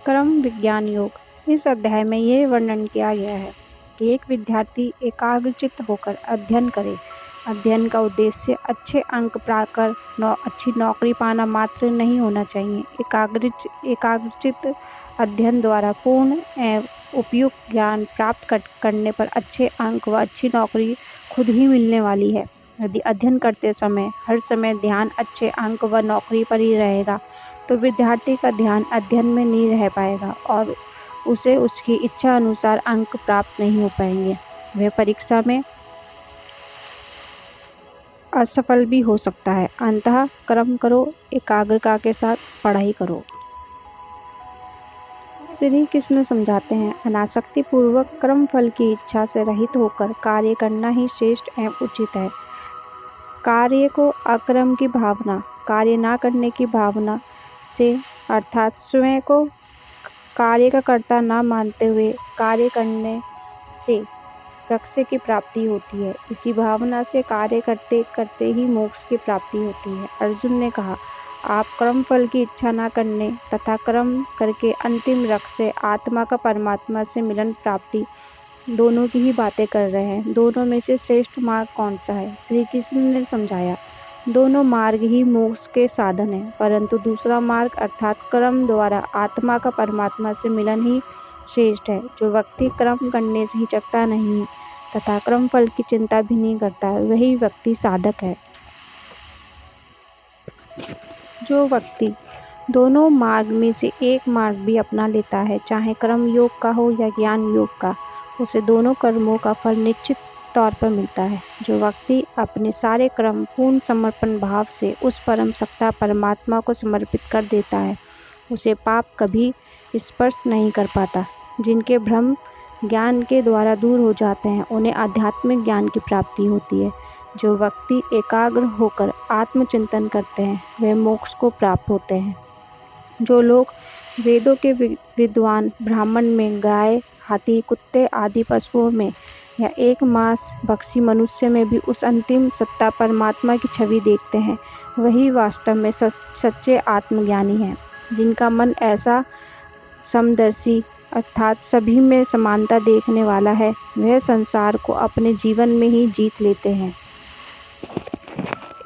कर्म विज्ञान योग। इस अध्याय में यह वर्णन किया गया है कि एक विद्यार्थी एकाग्रचित्त होकर अध्ययन करे। अध्ययन का उद्देश्य अच्छे अंक प्राप्त कर अच्छी नौकरी पाना मात्र नहीं होना चाहिए। एकाग्रचित्त अध्ययन द्वारा पूर्ण एवं उपयुक्त ज्ञान प्राप्त करने पर अच्छे अंक व अच्छी नौकरी खुद ही मिलने वाली है। यदि अध्ययन करते समय हर समय ध्यान अच्छे अंक व नौकरी पर ही रहेगा तो विद्यार्थी का ध्यान अध्ययन में नहीं रह पाएगा और उसे उसकी इच्छा अनुसार अंक प्राप्त नहीं हो पाएंगे। वह परीक्षा में असफल भी हो सकता है। अंततः कर्म करो, एकाग्रता के साथ पढ़ाई करो। श्री कृष्ण समझाते हैं, अनासक्ति पूर्वक कर्म फल की इच्छा से रहित होकर कार्य करना ही श्रेष्ठ एवं उचित है। कार्य को अकर्म की भावना, कार्य न करने की भावना से अर्थात स्वयं को कार्य का कर्ता न मानते हुए कार्य करने से लक्ष्य की प्राप्ति होती है। इसी भावना से कार्य करते करते ही मोक्ष की प्राप्ति होती है। अर्जुन ने कहा, आप कर्म फल की इच्छा न करने तथा कर्म करके अंतिम लक्ष्य आत्मा का परमात्मा से मिलन प्राप्ति दोनों की ही बातें कर रहे हैं। दोनों में से श्रेष्ठ मार्ग कौन सा है? श्री कृष्ण ने समझाया, दोनों मार्ग ही मोक्ष के साधन हैं, परंतु दूसरा मार्ग अर्थात कर्म द्वारा आत्मा का परमात्मा से मिलन ही श्रेष्ठ है। जो व्यक्ति कर्म करने से हिचकता नहीं तथा कर्म फल की चिंता भी नहीं करता, वही व्यक्ति साधक है। जो व्यक्ति दोनों मार्ग में से एक मार्ग भी अपना लेता है, चाहे कर्म योग का हो या ज्ञान योग का, उसे दोनों कर्मों का फल निश्चित तौर पर मिलता है। जो व्यक्ति अपने सारे कर्म पूर्ण समर्पण भाव से उस परम सत्ता परमात्मा को समर्पित कर देता है, उसे पाप कभी स्पर्श नहीं कर पाता। जिनके भ्रम ज्ञान के द्वारा दूर हो जाते हैं, उन्हें आध्यात्मिक ज्ञान की प्राप्ति होती है। जो व्यक्ति एकाग्र होकर आत्मचिंतन करते हैं, वे मोक्ष को प्राप्त होते हैं। जो लोग वेदों के विद्वान ब्राह्मण में गाय, हाथी, कुत्ते आदि पशुओं में या एक मांस भक्षी मनुष्य में भी उस अंतिम सत्ता परमात्मा की छवि देखते हैं, वही वास्तव में सच्चे आत्मज्ञानी हैं। जिनका मन ऐसा समदर्शी अर्थात सभी में समानता देखने वाला है, वह संसार को अपने जीवन में ही जीत लेते हैं।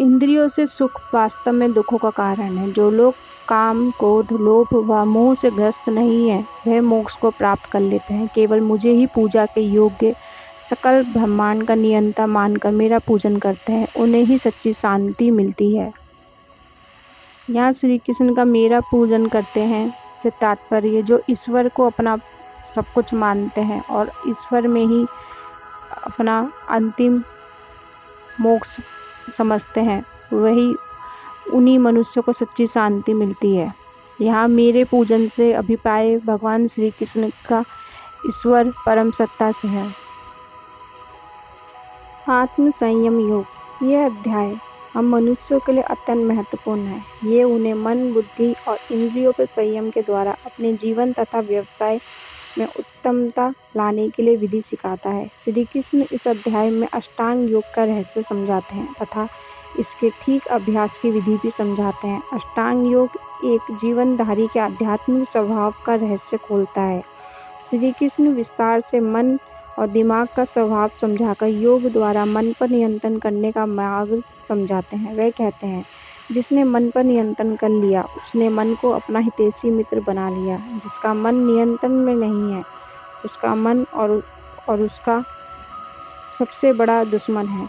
इंद्रियों से सुख वास्तव में दुखों का कारण है। जो लोग काम, क्रोध, लोभ व मोह से ग्रस्त नहीं है, वह मोक्ष को प्राप्त कर लेते हैं। केवल मुझे ही पूजा के योग्य सकल ब्रह्मांड का नियंता मानकर मेरा पूजन करते हैं, उन्हें ही सच्ची शांति मिलती है। यहाँ श्री कृष्ण का मेरा पूजन करते हैं से तात्पर्य जो ईश्वर को अपना सब कुछ मानते हैं और ईश्वर में ही अपना अंतिम मोक्ष समझते हैं, वही उन्हीं मनुष्यों को सच्ची शांति मिलती है। यहाँ मेरे पूजन से अभिप्राय भगवान श्री कृष्ण का ईश्वर परम सत्ता से है। आत्म संयम योग। यह अध्याय हम मनुष्यों के लिए अत्यंत महत्वपूर्ण है। ये उन्हें मन, बुद्धि और इंद्रियों पर संयम के द्वारा अपने जीवन तथा व्यवसाय में उत्तमता लाने के लिए विधि सिखाता है। श्री कृष्ण इस अध्याय में अष्टांग योग का रहस्य समझाते हैं तथा इसके ठीक अभ्यास की विधि भी समझाते हैं। अष्टांग योग एक जीवनधारी के आध्यात्मिक स्वभाव का रहस्य खोलता है। श्री कृष्ण विस्तार से मन और दिमाग का स्वभाव समझाकर योग द्वारा मन पर नियंत्रण करने का मार्ग समझाते हैं। वह कहते हैं, जिसने मन पर नियंत्रण कर लिया, उसने मन को अपना हितैषी मित्र बना लिया। जिसका मन नियंत्रण में नहीं है, उसका मन और उसका सबसे बड़ा दुश्मन है।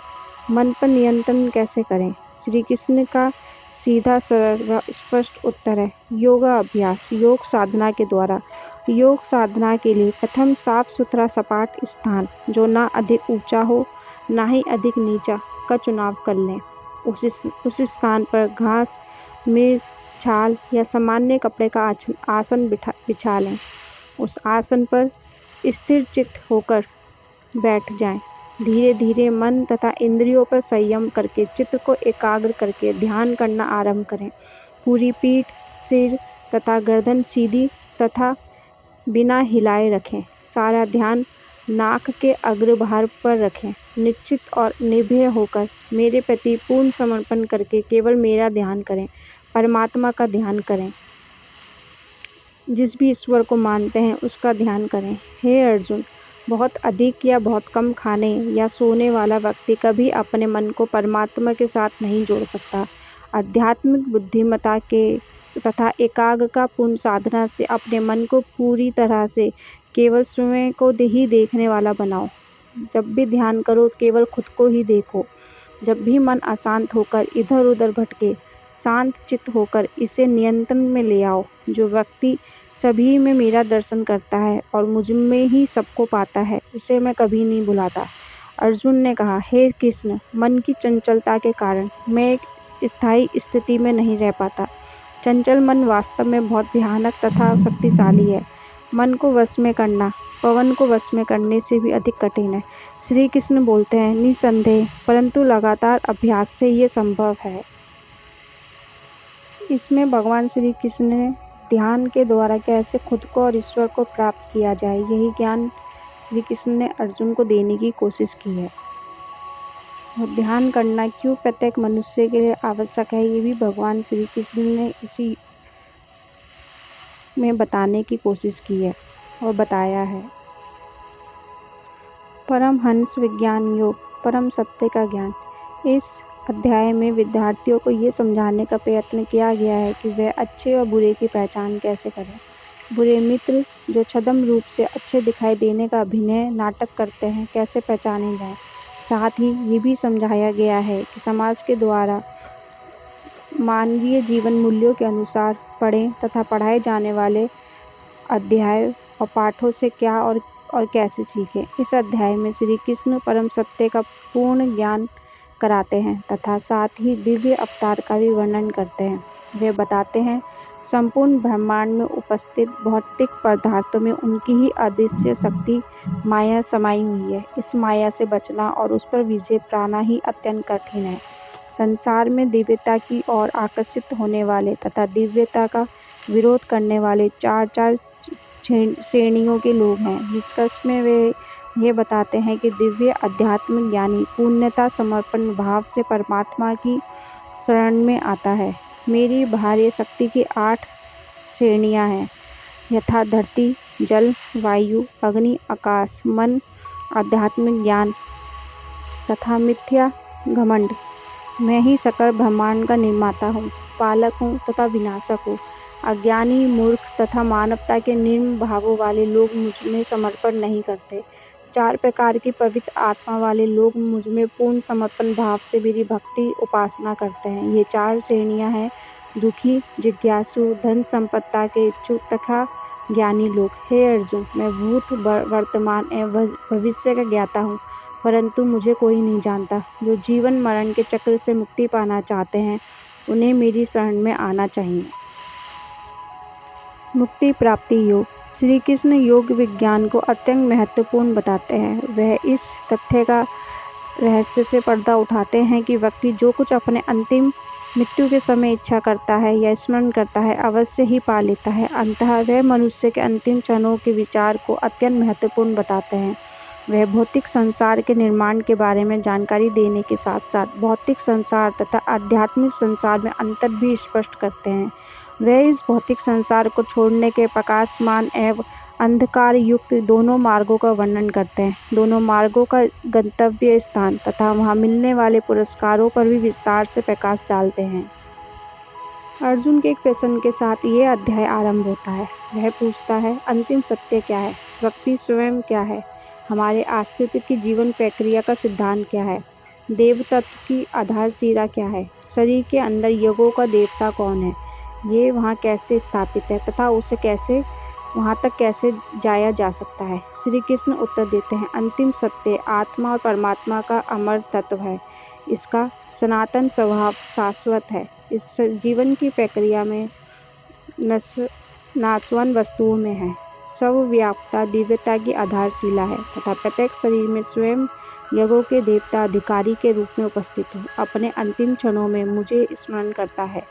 मन पर नियंत्रण कैसे करें? श्री कृष्ण का सीधा, सरल व स्पष्ट उत्तर है, योगा अभ्यास, योग साधना के द्वारा। योग साधना के लिए प्रथम साफ सुथरा सपाट स्थान, जो ना अधिक ऊंचा हो ना ही अधिक नीचा, का चुनाव कर लें। उस स्थान पर घास में छाल या सामान्य कपड़े का आसन बिछा लें। उस आसन पर स्थिर चित्त होकर बैठ जाएं। धीरे धीरे मन तथा इंद्रियों पर संयम करके चित्त को एकाग्र करके ध्यान करना आरंभ करें। पूरी पीठ, सिर तथा गर्दन सीधी तथा बिना हिलाए रखें। सारा ध्यान नाक के अग्रभाग पर रखें। निश्चित और निर्भय होकर मेरे प्रति पूर्ण समर्पण करके केवल मेरा ध्यान करें, परमात्मा का ध्यान करें। जिस भी ईश्वर को मानते हैं उसका ध्यान करें। हे अर्जुन, बहुत अधिक या बहुत कम खाने या सोने वाला व्यक्ति कभी अपने मन को परमात्मा के साथ नहीं जोड़ सकता। आध्यात्मिक बुद्धिमत्ता के तथा एकाग्रता पूर्ण साधना से अपने मन को पूरी तरह से केवल स्वयं को ही देखने वाला बनाओ। जब भी ध्यान करो केवल खुद को ही देखो। जब भी मन अशांत होकर इधर उधर भटके, शांत चित्त होकर इसे नियंत्रण में ले आओ। जो व्यक्ति सभी में मेरा दर्शन करता है और मुझ में ही सबको पाता है, उसे मैं कभी नहीं भुलाता। अर्जुन ने कहा, हे कृष्ण, मन की चंचलता के कारण मैं एक स्थायी स्थिति में नहीं रह पाता। चंचल मन वास्तव में बहुत भयानक तथा शक्तिशाली है। मन को वश में करना पवन को वश में करने से भी अधिक कठिन है। श्री कृष्ण बोलते हैं, निसंदेह, परंतु लगातार अभ्यास से ये संभव है। इसमें भगवान श्री कृष्ण ने ध्यान के द्वारा कैसे खुद को और ईश्वर को प्राप्त किया जाए, यही ज्ञान श्री कृष्ण ने अर्जुन को देने की कोशिश की है। और ध्यान करना क्यों प्रत्येक मनुष्य के लिए आवश्यक है, ये भी भगवान श्री कृष्ण ने इसी में बताने की कोशिश की है और बताया है। परमहंस विज्ञान योग, परम सत्य का ज्ञान। इस अध्याय में विद्यार्थियों को ये समझाने का प्रयत्न किया गया है कि वे अच्छे और बुरे की पहचान कैसे करें। बुरे मित्र जो छद्म रूप से अच्छे दिखाई देने का अभिनय नाटक करते हैं, कैसे पहचाने जाएं। साथ ही ये भी समझाया गया है कि समाज के द्वारा मानवीय जीवन मूल्यों के अनुसार पढ़े तथा पढ़ाए जाने वाले अध्याय और पाठों से क्या और कैसे सीखें। इस अध्याय में श्री कृष्ण परम सत्य का पूर्ण ज्ञान कराते हैं तथा साथ ही दिव्य अवतार का भी वर्णन करते हैं। वे बताते हैं, संपूर्ण ब्रह्मांड में उपस्थित भौतिक पदार्थों में उनकी ही अदृश्य शक्ति माया समाई हुई है। इस माया से बचना और उस पर विजय पाना ही अत्यंत कठिन है। संसार में दिव्यता की ओर आकर्षित होने वाले तथा दिव्यता का विरोध करने वाले चार श्रेणियों के लोग हैं। निष्कर्ष में वे ये बताते हैं कि दिव्य अध्यात्म ज्ञानी पूर्णता समर्पण भाव से परमात्मा की शरण में आता है। मेरी बाह्य शक्ति की 8 श्रेणियां हैं, यथा धरती, जल, वायु, अग्नि, आकाश, मन, आध्यात्मिक ज्ञान तथा मिथ्या घमंड। मैं ही सकल ब्रह्मांड का निर्माता हूँ, पालक हूँ तथा विनाशक हूँ। अज्ञानी, मूर्ख तथा मानवता के निम्न भावों वाले लोग मुझ में समर्पण नहीं करते। 4 प्रकार की पवित्र आत्मा वाले लोग मुझ में पूर्ण समर्पण भाव से मेरी भक्ति उपासना करते हैं। ये 4 श्रेणियां हैं, दुखी, जिज्ञासु, धन संपदा के इच्छुक तथा ज्ञानी लोग। हे अर्जुन, मैं भूत, वर्तमान एवं भविष्य का ज्ञाता हूँ, परंतु मुझे कोई नहीं जानता। जो जीवन मरण के चक्र से मुक्ति पाना चाहते हैं, उन्हें मेरी शरण में आना चाहिए। मुक्ति प्राप्ति योग। श्री कृष्ण योग विज्ञान को अत्यंत महत्वपूर्ण बताते हैं। वह इस तथ्य का रहस्य से पर्दा उठाते हैं कि व्यक्ति जो कुछ अपने अंतिम मृत्यु के समय इच्छा करता है या स्मरण करता है, अवश्य ही पा लेता है। अंततः वह मनुष्य के अंतिम क्षणों के विचार को अत्यंत महत्वपूर्ण बताते हैं। वह भौतिक संसार के निर्माण के बारे में जानकारी देने के साथ साथ भौतिक संसार तथा आध्यात्मिक संसार में अंतर भी स्पष्ट करते हैं। वह इस भौतिक संसार को छोड़ने के प्रकाशमान एवं अंधकार युक्त दोनों मार्गों का वर्णन करते हैं। दोनों मार्गों का गंतव्य स्थान तथा वहां मिलने वाले पुरस्कारों पर भी विस्तार से प्रकाश डालते हैं। अर्जुन के एक प्रश्न के साथ ये अध्याय आरंभ होता है। वह पूछता है, अंतिम सत्य क्या है? व्यक्ति स्वयं क्या है? हमारे अस्तित्व की जीवन प्रक्रिया का सिद्धांत क्या है? देव तत्व की आधारशिला क्या है? शरीर के अंदर योगों का देवता कौन है? ये वहाँ कैसे स्थापित है तथा उसे कैसे वहाँ तक कैसे जाया जा सकता है? श्री कृष्ण उत्तर देते हैं, अंतिम सत्य आत्मा और परमात्मा का अमर तत्व है। इसका सनातन स्वभाव शाश्वत है। इस जीवन की प्रक्रिया में नाशवान वस्तुओं में है। सर्वव्यापकता दिव्यता की आधारशिला है तथा प्रत्येक शरीर में स्वयं यज्ञों के देवता अधिकारी के रूप में उपस्थित हूँ। अपने अंतिम क्षणों में मुझे स्मरण करता है,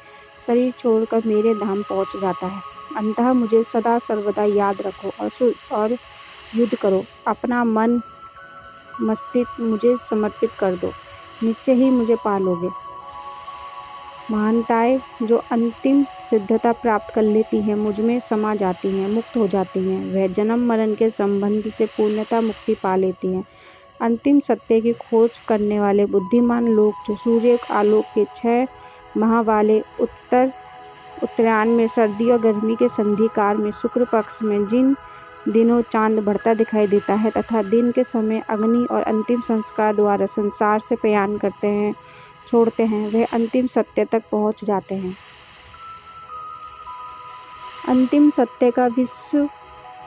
शरीर छोड़कर मेरे धाम पहुँच जाता है। अंततः मुझे सदा सर्वदा याद रखो और युद्ध करो। अपना मन मस्तिष्क मुझे समर्पित कर दो, निश्चय ही मुझे पा लोगे। महानताएं जो अंतिम सिद्धता प्राप्त कर लेती हैं मुझ में समा जाती हैं, मुक्त हो जाती हैं। वह जन्म मरण के संबंध से पूर्णतः मुक्ति पा लेती हैं। अंतिम सत्य की खोज करने वाले बुद्धिमान लोग जो सूर्य आलोक के 6 माह वाले उत्तरायण में सर्दी और गर्मी के संधि काल में शुक्ल पक्ष में जिन दिनों चांद बढ़ता दिखाई देता है तथा दिन के समय अग्नि और अंतिम संस्कार द्वारा संसार से प्रयाण छोड़ते हैं, वे अंतिम सत्य तक पहुंच जाते हैं। अंतिम सत्य का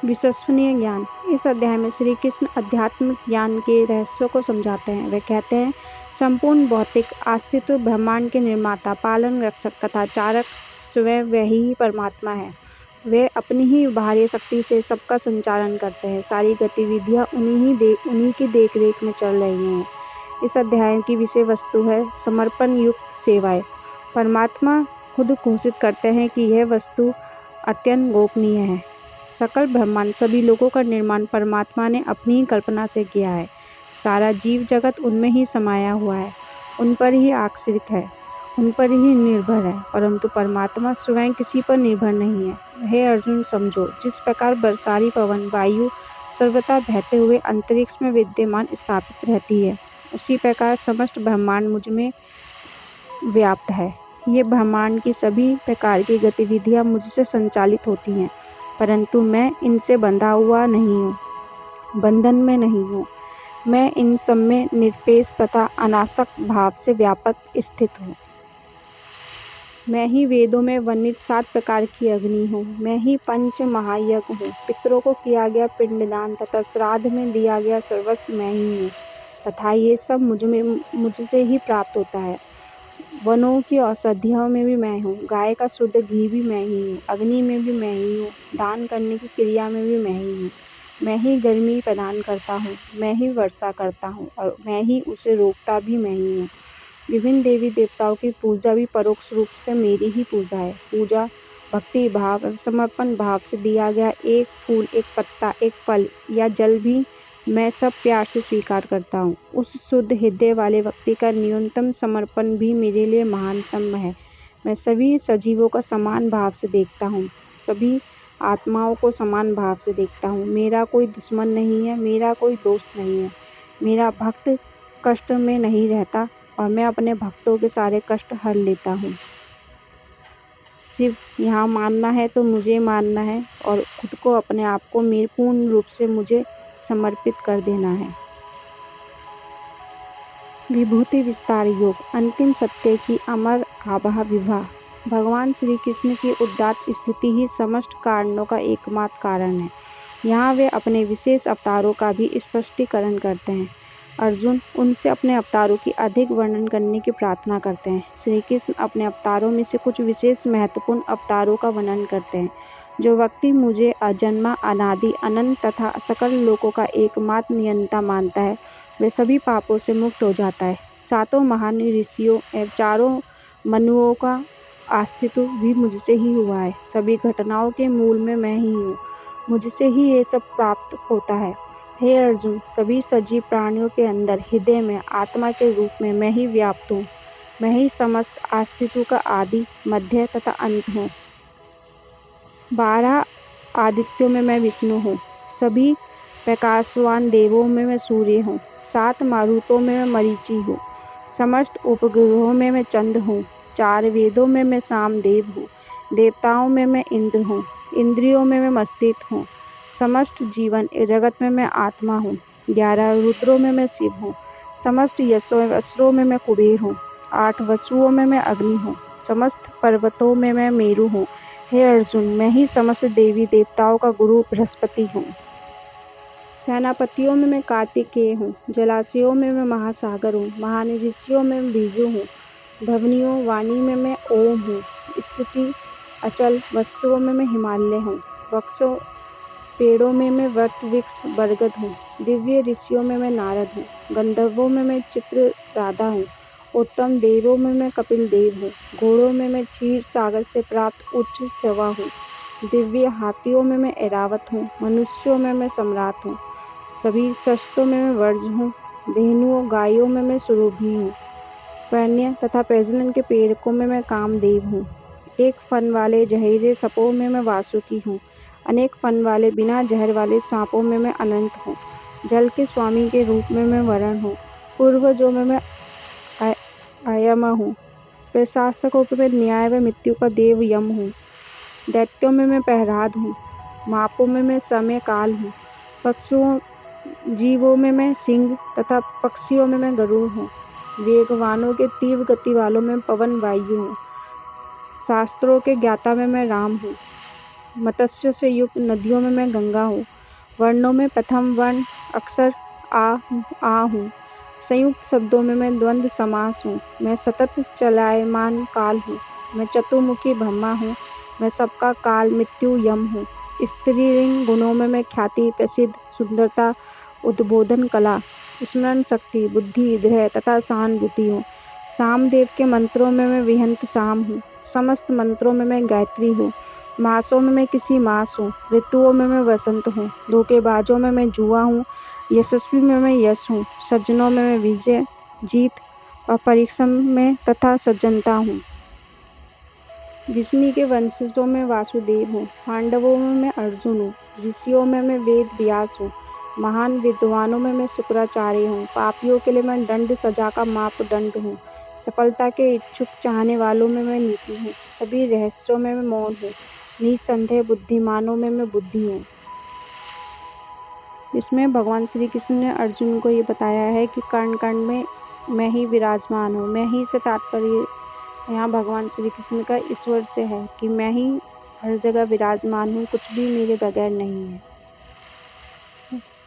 विश्वसनीय ज्ञान। इस अध्याय में श्री कृष्ण अध्यात्म ज्ञान के रहस्यों को समझाते हैं। वे कहते हैं, संपूर्ण भौतिक अस्तित्व, ब्रह्मांड के निर्माता, पालन रक्षक तथा चारक स्वयं वही परमात्मा है। वे अपनी ही बाह्य शक्ति से सबका संचालन करते हैं। सारी गतिविधियां उन्हीं की देखरेख में चल रही हैं। इस अध्याय की विषय वस्तु है समर्पण युक्त सेवाएं। परमात्मा खुद घोषित करते हैं कि यह वस्तु अत्यंत गोपनीय है। सकल ब्रह्मांड, सभी लोगों का निर्माण परमात्मा ने अपनी ही कल्पना से किया है। सारा जीव जगत उनमें ही समाया हुआ है, उन पर ही आश्रित है, उन पर ही निर्भर है, परंतु परमात्मा स्वयं किसी पर निर्भर नहीं है। हे अर्जुन, समझो, जिस प्रकार बरसाती पवन वायु सर्वथा बहते हुए अंतरिक्ष में विद्यमान स्थापित रहती है, उसी प्रकार समस्त ब्रह्मांड मुझ में व्याप्त है। ये ब्रह्मांड की सभी प्रकार की गतिविधियां मुझसे संचालित होती हैं, परंतु मैं इनसे बंधा हुआ नहीं हूँ, बंधन में नहीं हूँ। मैं इन सब में निरपेक्ष तथा अनासक्त भाव से व्यापक स्थित हूँ। मैं ही वेदों में वर्णित 7 प्रकार की अग्नि हूँ। मैं ही पंच महायज्ञ हूँ। पितरों को किया गया पिंडदान तथा श्राद्ध में दिया गया सर्वस्व मैं ही हूँ, तथा ये सब मुझसे ही प्राप्त होता है। वनों की औषधियों में भी मैं हूँ, गाय का शुद्ध घी भी मैं ही हूँ, अग्नि में भी मैं ही हूँ, दान करने की क्रिया में भी मैं ही हूँ। मैं ही गर्मी प्रदान करता हूँ, मैं ही वर्षा करता हूँ और मैं ही उसे रोकता भी मैं ही हूँ। विभिन्न देवी देवताओं की पूजा भी परोक्ष रूप से मेरी ही पूजा है। पूजा भक्ति भाव और समर्पण भाव से दिया गया एक फूल, एक पत्ता, एक फल या जल भी मैं सब प्यार से स्वीकार करता हूँ। उस शुद्ध हृदय वाले व्यक्ति का न्यूनतम समर्पण भी मेरे लिए महानतम है। मैं सभी सजीवों को समान भाव से देखता हूँ, सभी आत्माओं को समान भाव से देखता हूँ। मेरा कोई दुश्मन नहीं है, मेरा कोई दोस्त नहीं है। मेरा भक्त कष्ट में नहीं रहता और मैं अपने भक्तों के सारे कष्ट हर लेता हूँ। सिर्फ यहाँ मानना है तो मुझे मानना है और खुद को, अपने आप को मेरे पूर्ण रूप से मुझे समर्पित कर देना है। विभूति विस्तार योग। अंतिम सत्य की अमर आभा विभा। भगवान श्री कृष्ण की उदात्त स्थिति ही समस्त कारणों का एकमात्र कारण है। यहाँ वे अपने विशेष अवतारों का भी स्पष्टीकरण करते हैं। अर्जुन उनसे अपने अवतारों की अधिक वर्णन करने की प्रार्थना करते हैं। श्री कृष्ण अपने अवतारों में से कुछ विशेष महत्वपूर्ण अवतारों का वर्णन करते हैं। जो व्यक्ति मुझे अजन्मा, अनादि, अनंत तथा सकल लोकों का एकमात्र नियंता मानता है, वे सभी पापों से मुक्त हो जाता है। 7 महान ऋषियों एवं 4 मनुओं का अस्तित्व भी मुझसे ही हुआ है। सभी घटनाओं के मूल में मैं ही हूँ, मुझसे ही ये सब प्राप्त होता है। हे अर्जुन, सभी सजीव प्राणियों के अंदर हृदय में आत्मा के रूप में मैं ही व्याप्त हूँ। मैं ही समस्त अस्तित्व का आदि, मध्य तथा अंत हूँ। 12 आदित्यों में मैं विष्णु हूँ। सभी प्रकाशवान देवों में मैं सूर्य हूँ। 7 मारुतों में मैं मरीचि हूँ। समस्त उपग्रहों में मैं चंद्र हूँ। 4 वेदों में मैं सामदेव हूँ। देवताओं में मैं इंद्र हूँ। इंद्रियों में मैं मस्तिष्क हूँ। समस्त जीवन जगत में मैं आत्मा हूँ। 11 रुद्रों में मैं शिव हूँ। समस्त यशों एवं अस्त्रों में मैं कुबेर हूँ। 8 वसुओं में मैं अग्नि हूँ। समस्त पर्वतों में मैं मेरु हूँ। हे अर्जुन, मैं ही समस्त देवी देवताओं का गुरु बृहस्पति हूँ। सेनापतियों में मैं कार्तिकेय हूँ। जलाशयों में मैं महासागर हूँ। महान ऋषियों में मैं भृगु हूँ। ध्वनियों वाणी में मैं ओम हूँ। स्थिति अचल वस्तुओं में मैं हिमालय हूँ। वृक्षों पेड़ों में मैं वट वृक्ष बरगद हूँ। दिव्य ऋषियों में मैं नारद हूँ। गंधर्वों में मैं चित्र राधा हूँ। उत्तम देवों में मैं कपिल देव हूँ। घोड़ों में मैं क्षीर सागर से प्राप्त उच्च शवा हूँ। दिव्य हाथियों में मैं ऐरावत हूँ। मनुष्यों में मैं सम्राट हूँ। सभी शस्त्रों में मैं वर्ज हूँ। धेनुओं गायों में मैं सुरभि हूँ। परण्य तथा प्रजनन के प्रेरकों में मैं कामदेव हूँ। एक फन वाले जहरीले सपों में मैं वासुकी हूँ। अनेक फन वाले बिना जहर वाले सांपों में मैं अनंत हूँ। जल के स्वामी के रूप में मैं वरुण हूँ। पूर्वजों में मैं अयम हूँ। प्रशासकों में न्याय व मृत्यु का देव यम हूँ। दैत्यों में मैं प्रहलाद हूँ। मापों में मैं समय काल हूँ। पक्षियों जीवों में मैं सिंह तथा पक्षियों में मैं गरुड़ हूँ। वेगवानों के तीव्र गति वालों में पवन वायु हूँ। शास्त्रों के ज्ञाता में मैं राम हूँ। मत्स्यों से युक्त नदियों में मैं गंगा हूँ। वर्णों में प्रथम वर्ण अक्षर आ हूँ। संयुक्त शब्दों में मैं द्वंद्व समास हूँ। मैं सतत चलायमान काल हूँ। मैं चतुर्मुखी ब्रह्मा हूँ। मैं सबका काल मृत्यु यम हूँ। स्त्रीलिंग गुणों में मैं ख्याति प्रसिद्ध सुंदरता उद्बोधन कला स्मरण शक्ति बुद्धि दृढ़ तथा सहानुभूति हूँ। सामदेव के मंत्रों में मैं विहंत साम हूँ। समस्त मंत्रों में मैं गायत्री हूँ। मासों में मैं किसी मास हूँ। ऋतुओं में मैं वसंत हूँ। धोखेबाजों में मैं जुआ हूँ। यशस्वी में मैं यश हूँ। सज्जनों में मैं विजय जीत और परिश्रम में तथा सज्जनता हूँ। विष्णु के वंशजों में वासुदेव हूँ। पांडवों में मैं अर्जुन हूँ। ऋषियों में मैं वेद व्यास हूँ। महान विद्वानों में मैं शुक्राचार्य हूँ। पापियों के लिए मैं दंड सजा का मापदंड हूँ। सफलता के इच्छुक चाहने वालों में मैं नीति हूँ। सभी रहस्यों में मैं मौन हूँ। निसंदेह बुद्धिमानों में मैं बुद्धि हूँ। इसमें भगवान श्री कृष्ण ने अर्जुन को ये बताया है कि कर्ण कर्ण में मैं ही विराजमान हूँ। मैं ही से तात्पर्य यहाँ भगवान श्री कृष्ण का ईश्वर से है कि मैं ही हर जगह विराजमान हूँ। कुछ भी मेरे बगैर नहीं है।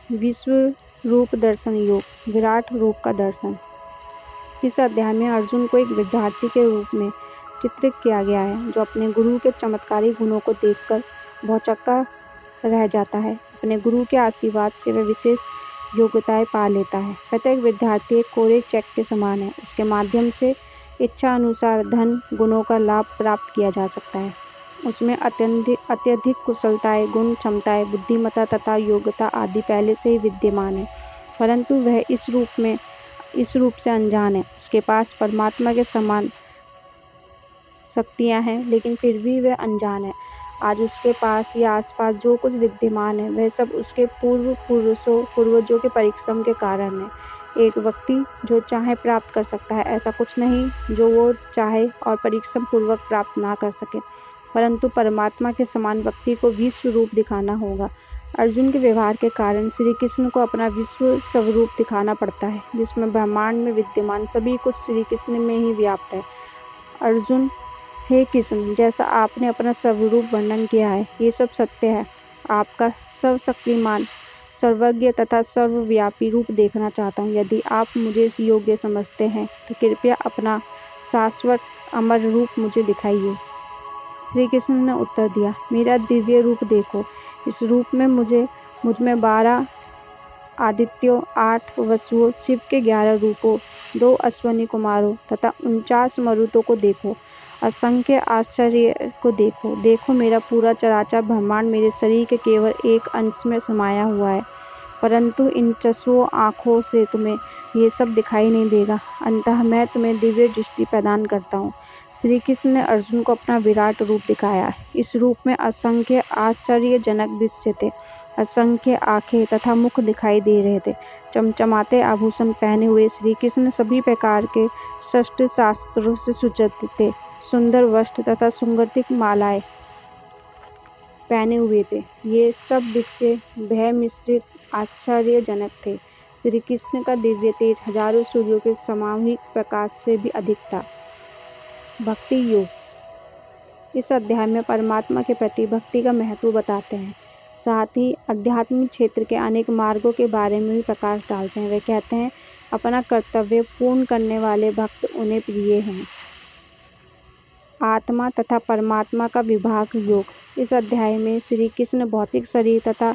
विश्व रूप दर्शन योग विराट रूप का दर्शन। इस अध्याय में अर्जुन को एक विद्यार्थी के रूप में चित्रित किया गया है जो अपने गुरु के चमत्कारी गुणों को देखकर भौचक्का रह जाता है। अपने गुरु के आशीर्वाद से वह विशेष योग्यताएं पा लेता है। प्रत्येक विद्यार्थी एक कोरे चेक के समान है। उसके माध्यम से इच्छा अनुसार धन गुणों का लाभ प्राप्त किया जा सकता है। उसमें अत्यधिक कुशलताएं गुण क्षमताएं बुद्धिमत्ता तथा योग्यता आदि पहले से ही विद्यमान है, परंतु वह इस रूप से अनजान है। उसके पास परमात्मा के समान शक्तियां हैं, लेकिन फिर भी वह अनजान है। आज उसके पास या आसपास जो कुछ विद्यमान है वह सब उसके पूर्वजों के परिश्रम के कारण है। एक व्यक्ति जो चाहे प्राप्त कर सकता है, ऐसा कुछ नहीं जो वो चाहे और परिश्रम पूर्वक प्राप्त ना कर सके, परंतु परमात्मा के समान व्यक्ति को विश्व रूप दिखाना होगा। अर्जुन के व्यवहार के कारण श्री कृष्ण को अपना विश्व स्वरूप दिखाना पड़ता है, जिसमें ब्रह्मांड में विद्यमान सभी कुछ श्री कृष्ण में ही व्याप्त है। अर्जुन, हे कृष्ण, जैसा आपने अपना स्वरूप वर्णन किया है ये सब सत्य है। आपका सर्वशक्तिमान सर्वज्ञ तथा सर्वव्यापी रूप देखना चाहता हूँ। यदि आप मुझे इस योग्य समझते हैं तो कृपया अपना शाश्वत अमर रूप मुझे दिखाइए। श्री कृष्ण ने उत्तर दिया, मेरा दिव्य रूप देखो। इस रूप में मुझ में 12 आदित्यों 8 वसुओं शिव के 11 रूपों 2 अश्वनी कुमारों तथा 49 मरुतों को देखो। असंख्य आश्चर्य को देखो। देखो मेरा पूरा चराचर ब्रह्मांड मेरे शरीर के केवल एक अंश में समाया हुआ है, परंतु इन चक्षुओं आँखों से तुम्हें ये सब दिखाई नहीं देगा। अतः मैं तुम्हें दिव्य दृष्टि प्रदान करता हूँ। श्री कृष्ण ने अर्जुन को अपना विराट रूप दिखाया। इस रूप में असंख्य आश्चर्यजनक दृश्य थे। असंख्य आँखें तथा मुख दिखाई दे रहे थे। चमचमाते आभूषण पहने हुए श्री कृष्ण सभी प्रकार के षष्ठ शास्त्रों से सुसज्जित थे। सुंदर वस्त्र तथा सुगंधित मालाएं पहने हुए थे। ये सब दृश्य भय मिश्रित आश्चर्यजनक थे। श्री कृष्ण का दिव्य तेज हजारों सूर्यों के सामूहिक प्रकाश से भी अधिक था। भक्ति योग इस अध्याय में परमात्मा के प्रति भक्ति का महत्व बताते हैं, साथ ही आध्यात्मिक क्षेत्र के अनेक मार्गों के बारे में भी प्रकाश डालते हैं। वे कहते हैं, अपना कर्तव्य पूर्ण करने वाले भक्त उन्हें प्रिय हैं। आत्मा तथा परमात्मा का विभाग योग इस अध्याय में श्री कृष्ण भौतिक शरीर तथा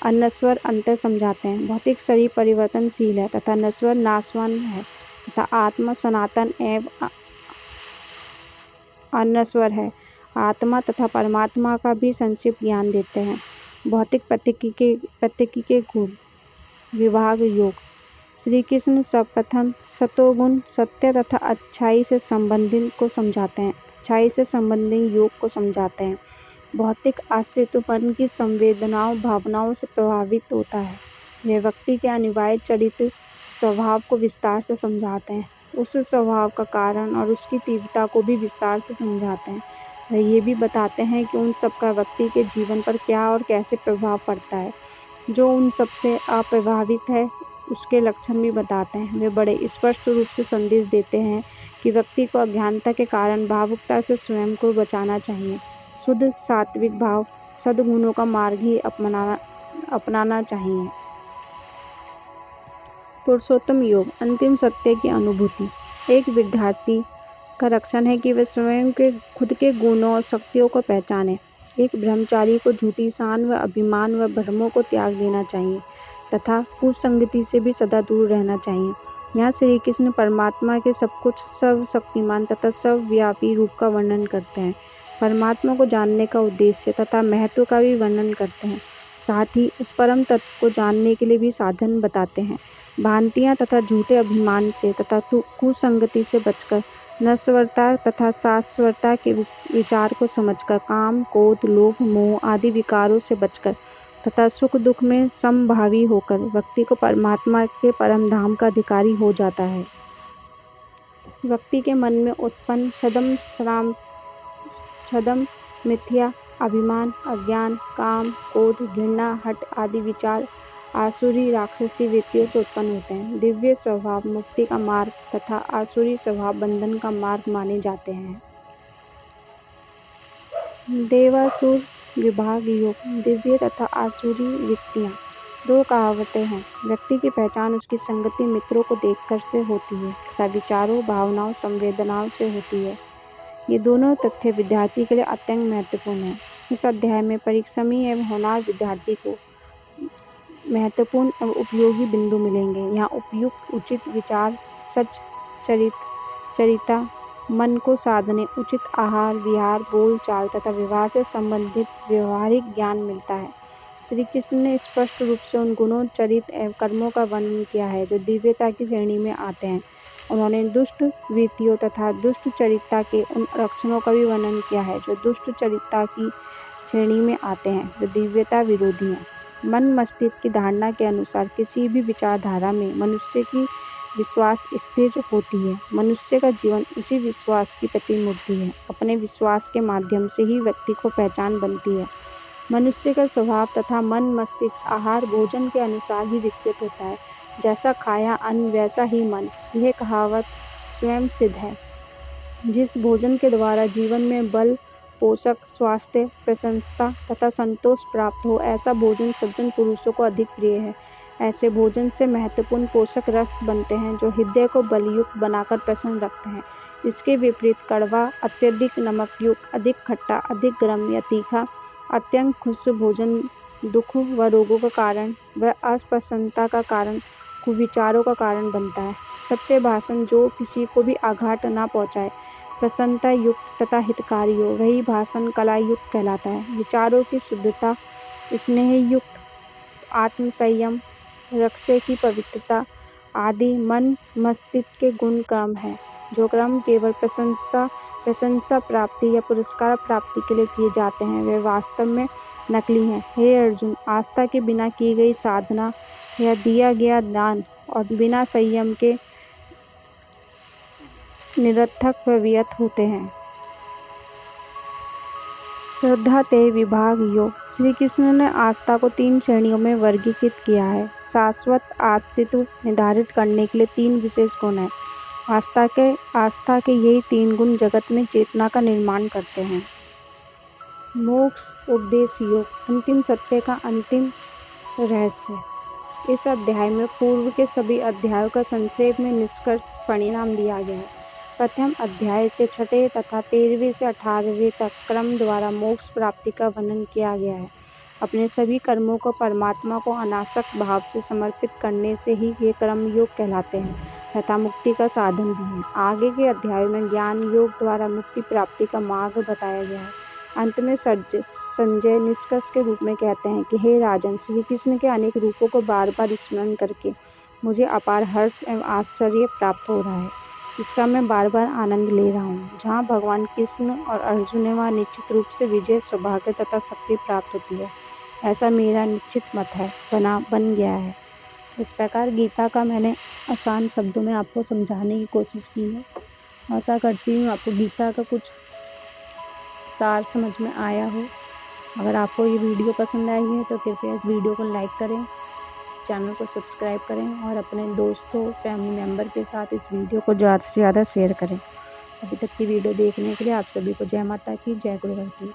अनश्वर अंतर समझाते हैं। भौतिक शरीर परिवर्तनशील है तथा नश्वर नाशवान है तथा आत्मा सनातन एवं अनश्वर है। आत्मा तथा परमात्मा का भी संक्षिप्त ज्ञान देते हैं। भौतिक प्रतीक के गुण विभाग योग श्री कृष्ण सर्वप्रथम सतोगुण सत्य तथा अच्छाई से संबंधित योग को समझाते हैं। भौतिक अस्तित्व मन की संवेदनाओं भावनाओं से प्रभावित होता है। वे व्यक्ति के अनिवार्य चरित्र स्वभाव को विस्तार से समझाते हैं। उस स्वभाव का कारण और उसकी तीव्रता को भी विस्तार से समझाते हैं। वे ये भी बताते हैं कि उन सब का व्यक्ति के जीवन पर क्या और कैसे प्रभाव पड़ता है। जो उन सब से अप्रभावित है उसके लक्षण भी बताते हैं। वे बड़े स्पष्ट रूप से संदेश देते हैं कि व्यक्ति को अज्ञानता के कारण भावुकता से स्वयं को बचाना चाहिए। शुद्ध सात्विक भाव सद्गुणों का मार्ग ही अपनाना चाहिए। पुरुषोत्तम योग अंतिम सत्य की अनुभूति। एक विद्यार्थी का लक्षण है कि वह स्वयं के खुद के गुणों और शक्तियों को पहचाने। एक ब्रह्मचारी को झूठी शान व अभिमान व भ्रमों को त्याग देना चाहिए तथा कुसंगति से भी सदा दूर रहना चाहिए। यहाँ श्री कृष्ण परमात्मा के सब कुछ सर्वशक्तिमान तथा सर्वव्यापी रूप का वर्णन करते हैं। परमात्मा को जानने का उद्देश्य तथा महत्व का भी वर्णन करते हैं। साथ ही उस परम तत्व को जानने के लिए भी साधन बताते हैं। भ्रांतियाँ तथा झूठे अभिमान से तथा कुसंगति से बचकर नश्वरता तथा शाश्वतता के विचार को समझकर काम क्रोध लोभ मोह आदि विकारों से बचकर तथा सुख दुख में समभावी होकर व्यक्ति को परमात्मा के परम धाम का अधिकारी हो जाता है। व्यक्ति के मन में उत्पन्न छदम मिथ्या अभिमान अज्ञान काम क्रोध घृणा हठ आदि विचार आसुरी राक्षसी वृत्तियों से उत्पन्न होते हैं। दिव्य स्वभाव मुक्ति का मार्ग तथा आसुरी स्वभाव बंधन का मार्ग माने जाते हैं। देवासुर विभाग योग दिव्य तथा आसुरी वृत्तियाँ। दो कहावतें हैं। व्यक्ति की पहचान उसकी संगति मित्रों को देखकर से होती है तथा विचारों भावनाओं संवेदनाओं से होती है। ये दोनों तथ्य विद्यार्थी के लिए अत्यंत महत्वपूर्ण है। इस अध्याय में परिश्रमी एवं होनहार विद्यार्थी को महत्वपूर्ण एवं उपयोगी बिंदु मिलेंगे। यहाँ उपयुक्त उचित विचार सच चरिता मन को साधने उचित आहार विहार बोल चाल तथा व्यवहार से संबंधित व्यवहारिक ज्ञान मिलता है। श्री कृष्ण ने स्पष्ट रूप से उन गुणों चरित्र एवं कर्मों का वर्णन किया है जो दिव्यता की श्रेणी में आते हैं। उन्होंने दुष्ट वृत्तियों तथा दुष्ट चरित्रता के उन लक्षणों का भी वर्णन किया है जो दुष्ट चरित्रता की श्रेणी में आते हैं, जो दिव्यता विरोधी हैं। मन मस्तिष्क की धारणा के अनुसार किसी भी विचारधारा में मनुष्य की विश्वास स्थिर होती है। मनुष्य का जीवन उसी विश्वास की प्रतिमूर्ति है। अपने विश्वास के माध्यम से ही व्यक्ति को पहचान बनती है। मनुष्य का स्वभाव तथा मन मस्तिष्क आहार भोजन के अनुसार ही विकसित होता है। जैसा खाया अन्न वैसा ही मन, यह कहावत स्वयं सिद्ध है। जिस भोजन के द्वारा जीवन में बल पोषक स्वास्थ्य प्रसन्नता तथा संतोष प्राप्त हो, ऐसा भोजन सज्जन पुरुषों को अधिक प्रिय है। ऐसे भोजन से महत्वपूर्ण पोषक रस बनते हैं जो हृदय को बलयुक्त बनाकर प्रसन्न रखते हैं। इसके विपरीत कड़वा अत्यधिक नमकयुक्त अधिक खट्टा अधिक गर्म या तीखा अत्यंत खुश्क भोजन दुख व रोगों का कारण व अप्रसन्नता का कारण कुविचारों का कारण बनता है। सत्य भाषण जो किसी को भी आघात न पहुँचाए प्रसन्नता युक्त तथा हितकारी हो, वही भाषण कला युक्त कहलाता है। विचारों की शुद्धता स्नेह युक्त आत्म संयम रक्षे की पवित्रता आदि मन मस्तिष्क के गुण क्रम है, जो क्रम केवल प्रशंसा प्राप्ति या पुरस्कार प्राप्ति के लिए किए जाते हैं, वे वास्तव में नकली हैं। हे अर्जुन, आस्था के बिना की गई साधना या दिया गया दान और बिना संयम के निरर्थक व व्यर्थ होते हैं। श्रद्धा तेय विभाग योग श्री कृष्ण ने आस्था को 3 श्रेणियों में वर्गीकृत किया है। शाश्वत अस्तित्व निर्धारित करने के लिए 3 विशेष गुण हैं। आस्था के यही 3 गुण जगत में चेतना का निर्माण करते हैं। मोक्ष उपदेश योग अंतिम सत्य का अंतिम रहस्य। इस अध्याय में पूर्व के सभी अध्यायों का संक्षेप में निष्कर्ष परिणाम दिया गया है। प्रथम अध्याय से 6 तथा 13वें से 18वें तक क्रम द्वारा मोक्ष प्राप्ति का वर्णन किया गया है। अपने सभी कर्मों को परमात्मा को अनासक्त भाव से समर्पित करने से ही ये कर्म योग कहलाते हैं तथा मुक्ति का साधन भी हैं। आगे के अध्यायों में ज्ञान योग द्वारा मुक्ति प्राप्ति का मार्ग बताया गया है। अंत में संजय निष्कर्ष के रूप में कहते हैं कि हे राजन, श्री कृष्ण के अनेक रूपों को बार बार स्मरण करके मुझे अपार हर्ष एवं आश्चर्य प्राप्त हो रहा है। इसका मैं बार-बार आनंद ले रहा हूँ। जहाँ भगवान कृष्ण और अर्जुन ने वहाँ निश्चित रूप से विजय, सौभाग्य तथा शक्ति प्राप्त होती है। ऐसा मेरा निश्चित मत है, बन गया है। इस प्रकार गीता का मैंने आसान शब्दों में आपको समझाने की कोशिश की है। आशा करती हूँ आपको गीता का कुछ सार समझ में आया हो। अगर आपको ये वीडियो पसंद आई है तो कृपया इस वीडियो को लाइक करें, चैनल को सब्सक्राइब करें और अपने दोस्तों, फैमिली मेम्बर के साथ इस वीडियो को ज़्यादा से ज़्यादा शेयर करें। अभी तक की वीडियो देखने के लिए आप सभी को जय माता की, जय गुरुवर की।